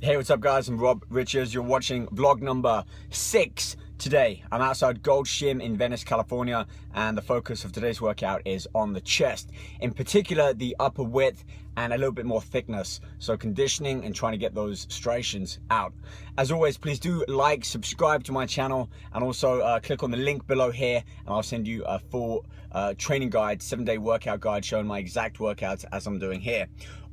Hey, what's up guys? I'm Rob Richards. You're watching vlog number 6 today. I'm outside Gold's Gym in Venice, California, and the focus of today's workout is on the chest, in particular the upper width and a little bit more thickness, so conditioning and trying to get those striations out. As always, please do like, subscribe to my channel, and also click on the link below here and I'll send you a full training guide, 7-day workout guide showing my exact workouts as I'm doing here.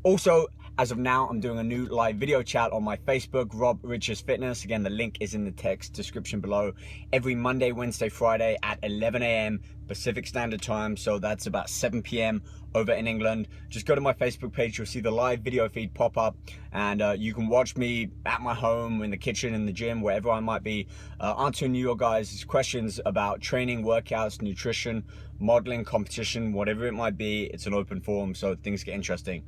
Also, as of now, I'm doing a new live video chat on my Facebook, Rob Richards Fitness. Again, the link is in the text description below. Every Monday, Wednesday, Friday at 11 a.m. Pacific Standard Time. So that's about 7 p.m. over in England. Just go to my Facebook page. You'll see the live video feed pop up. And you can watch me at my home, in the kitchen, in the gym, wherever I might be, answering your guys' questions about training, workouts, nutrition, modeling, competition, whatever it might be. It's an open forum, so things get interesting.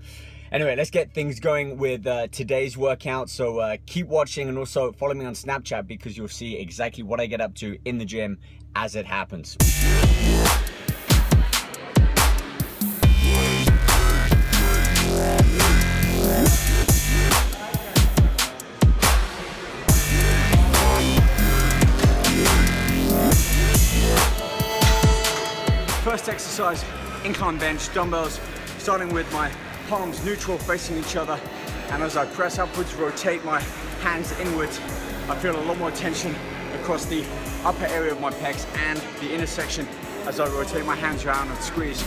Anyway, let's get things going with today's workout. So keep watching and also follow me on Snapchat because you'll see exactly what I get up to in the gym as it happens. First exercise, incline bench, dumbbells, starting with my palms neutral facing each other, and as I press upwards, rotate my hands inwards, I feel a lot more tension across the upper area of my pecs and the inner section as I rotate my hands around and squeeze.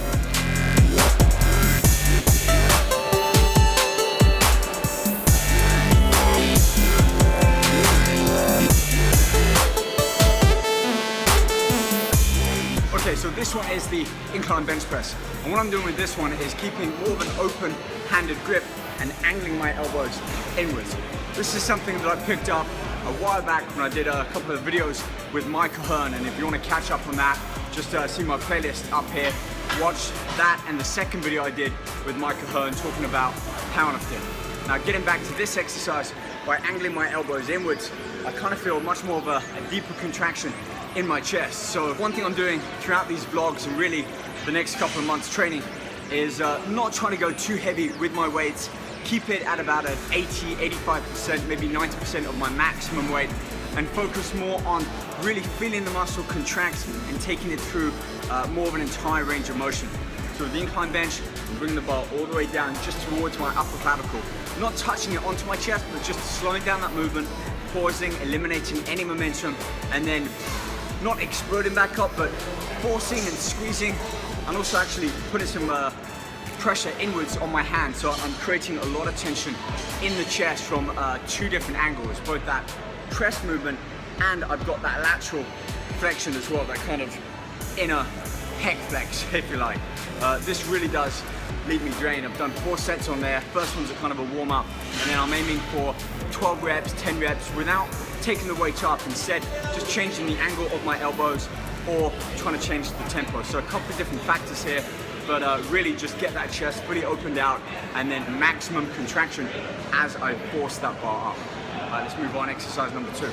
Okay, so this one is the incline bench press. And what I'm doing with this one is keeping more of an open-handed grip and angling my elbows inwards. This is something that I picked up a while back when I did a couple of videos with Mike Ahern, and if you want to catch up on that, just see my playlist up here. Watch that and the second video I did with Mike Ahern talking about powerlifting. Now getting back to this exercise, by angling my elbows inwards, I kind of feel much more of a deeper contraction in my chest. So one thing I'm doing throughout these vlogs and really the next couple of months training is not trying to go too heavy with my weights. Keep it at about an 80, 85%, maybe 90% of my maximum weight, and focus more on really feeling the muscle contract and taking it through more of an entire range of motion. So with the incline bench, I'm bringing the bar all the way down just towards my upper clavicle. Not touching it onto my chest, but just slowing down that movement, pausing, eliminating any momentum, and then not exploding back up, but forcing and squeezing, and also actually putting some pressure inwards on my hand. So I'm creating a lot of tension in the chest from 2 different angles, both that press movement and I've got that lateral flexion as well, that kind of inner pec flex, if you like. This really does leave me drained. I've done 4 sets on there. First one's a kind of a warm up, and then I'm aiming for 12 reps, 10 reps without taking the weight up, instead just changing the angle of my elbows or trying to change the tempo. So a couple of different factors here, but really just get that chest fully opened out and then maximum contraction as I force that bar up. Let's move on, exercise number 2.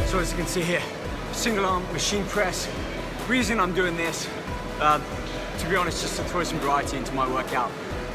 So as you can see here, single arm machine press. Reason I'm doing this, to be honest, just to throw some variety into my workout.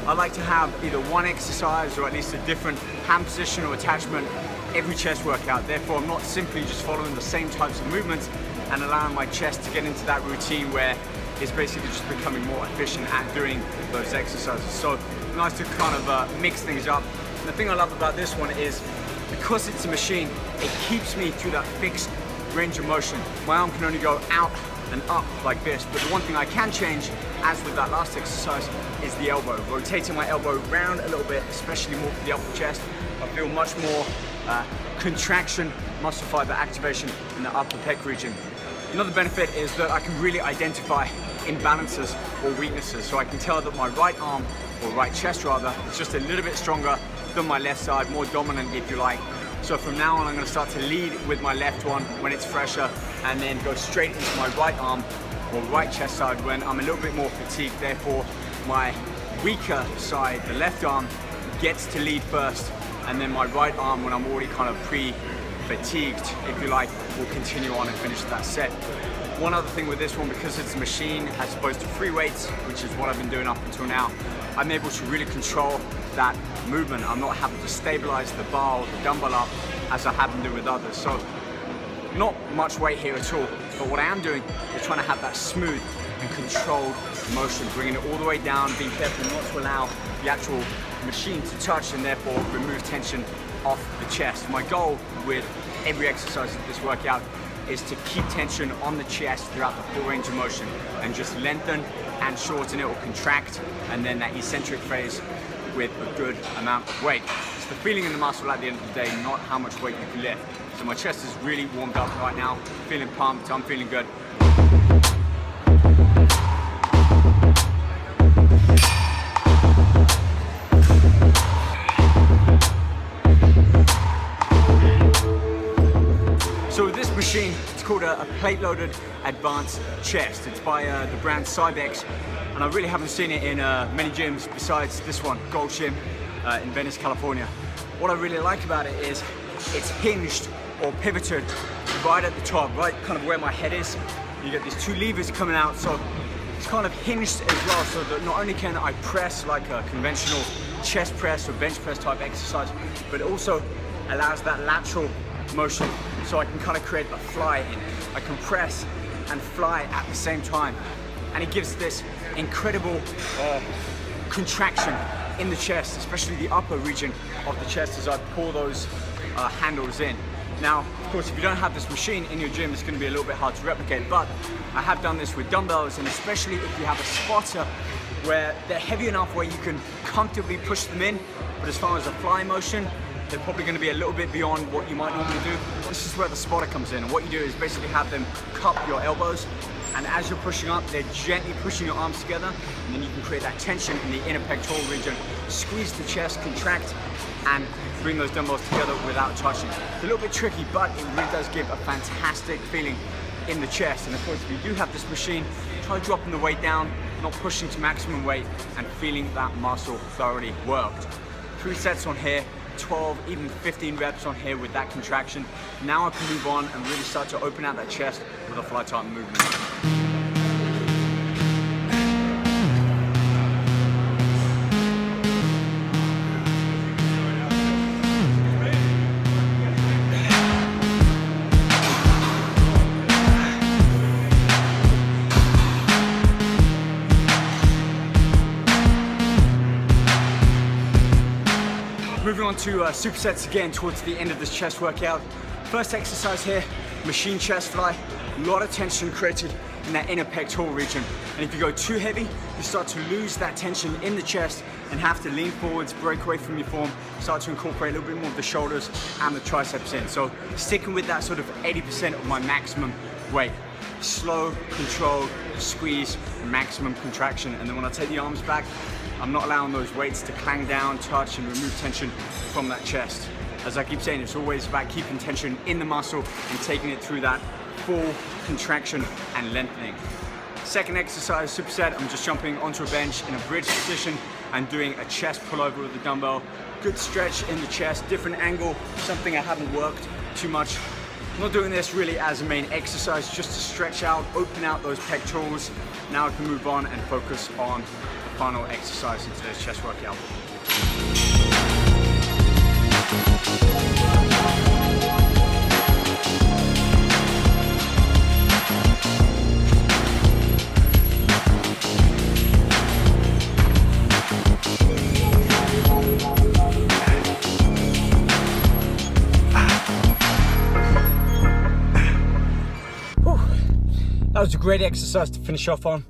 I like to have either one exercise or at least a different hand position or attachment every chest workout. Therefore, I'm not simply just following the same types of movements and allowing my chest to get into that routine where it's basically just becoming more efficient at doing those exercises. So nice to kind of mix things up. And the thing I love about this one is because it's a machine, it keeps me through that fixed range of motion. My arm can only go out and up like this, but the one thing I can change, as with that last exercise, is the elbow. Rotating my elbow round a little bit, especially more for the upper chest, I feel much more contraction, muscle fiber activation in the upper pec region. Another benefit is that I can really identify imbalances or weaknesses, so I can tell that my right arm, or right chest rather, is just a little bit stronger than my left side, more dominant if you like. So from now on, I'm going to start to lead with my left one when it's fresher, and then go straight into my right arm or right chest side when I'm a little bit more fatigued. Therefore, my weaker side, the left arm, gets to lead first, and then my right arm, when I'm already kind of fatigued, if you like, will continue on and finish that set. One other thing with this one, because it's a machine as opposed to free weights, which is what I've been doing up until now, I'm able to really control that movement. I'm not having to stabilize the bar or the dumbbell up as I have been doing with others. So not much weight here at all, but what I am doing is trying to have that smooth and controlled motion, bringing it all the way down, being careful not to allow the actual machine to touch and therefore remove tension off the chest. My goal with every exercise of this workout is to keep tension on the chest throughout the full range of motion and just lengthen and shorten it or contract, and then that eccentric phase with a good amount of weight. It's the feeling in the muscle at the end of the day, not how much weight you can lift. So my chest is really warmed up right now, feeling pumped, I'm feeling good. So with this machine, it's called a plate-loaded advanced chest. It's by the brand Cybex, and I really haven't seen it in many gyms besides this one, Gold Gym in Venice, California. What I really like about it is it's hinged or pivoted right at the top, right kind of where my head is. You get these two levers coming out, so it's kind of hinged as well, so that not only can I press like a conventional chest press or bench press type exercise, but it also allows that lateral motion, so I can kind of create a fly in. I can press and fly at the same time, and it gives this incredible contraction in the chest, especially the upper region of the chest as I pull those handles in. Now, of course, if you don't have this machine in your gym, it's going to be a little bit hard to replicate, but I have done this with dumbbells, and especially if you have a spotter where they're heavy enough where you can comfortably push them in, but as far as a fly motion, they're probably going to be a little bit beyond what you might normally do. This is where the spotter comes in, and what you do is basically have them cup your elbows, and as you're pushing up, they're gently pushing your arms together, and then you can create that tension in the inner pectoral region, squeeze the chest, contract, and bring those dumbbells together without touching. It's a little bit tricky, but it really does give a fantastic feeling in the chest. And of course, if you do have this machine, try dropping the weight down, not pushing to maximum weight, and feeling that muscle thoroughly worked. 3 sets on here, 12, even 15 reps on here with that contraction. Now I can move on and really start to open out that chest with a fly type movement. Moving on to supersets again towards the end of this chest workout. First exercise here, machine chest fly. A lot of tension created in that inner pectoral region. And if you go too heavy, you start to lose that tension in the chest and have to lean forwards, break away from your form, start to incorporate a little bit more of the shoulders and the triceps in. So sticking with that sort of 80% of my maximum weight. Slow, controlled, squeeze, maximum contraction. And then when I take the arms back, I'm not allowing those weights to clang down, touch, and remove tension from that chest. As I keep saying, it's always about keeping tension in the muscle and taking it through that full contraction and lengthening. Second exercise, superset, I'm just jumping onto a bench in a bridge position and doing a chest pullover with the dumbbell. Good stretch in the chest, different angle, something I haven't worked too much. I'm not doing this really as a main exercise, just to stretch out, open out those pectorals. Now I can move on and focus on the final exercise in today's chest workout. That was a great exercise to finish off on.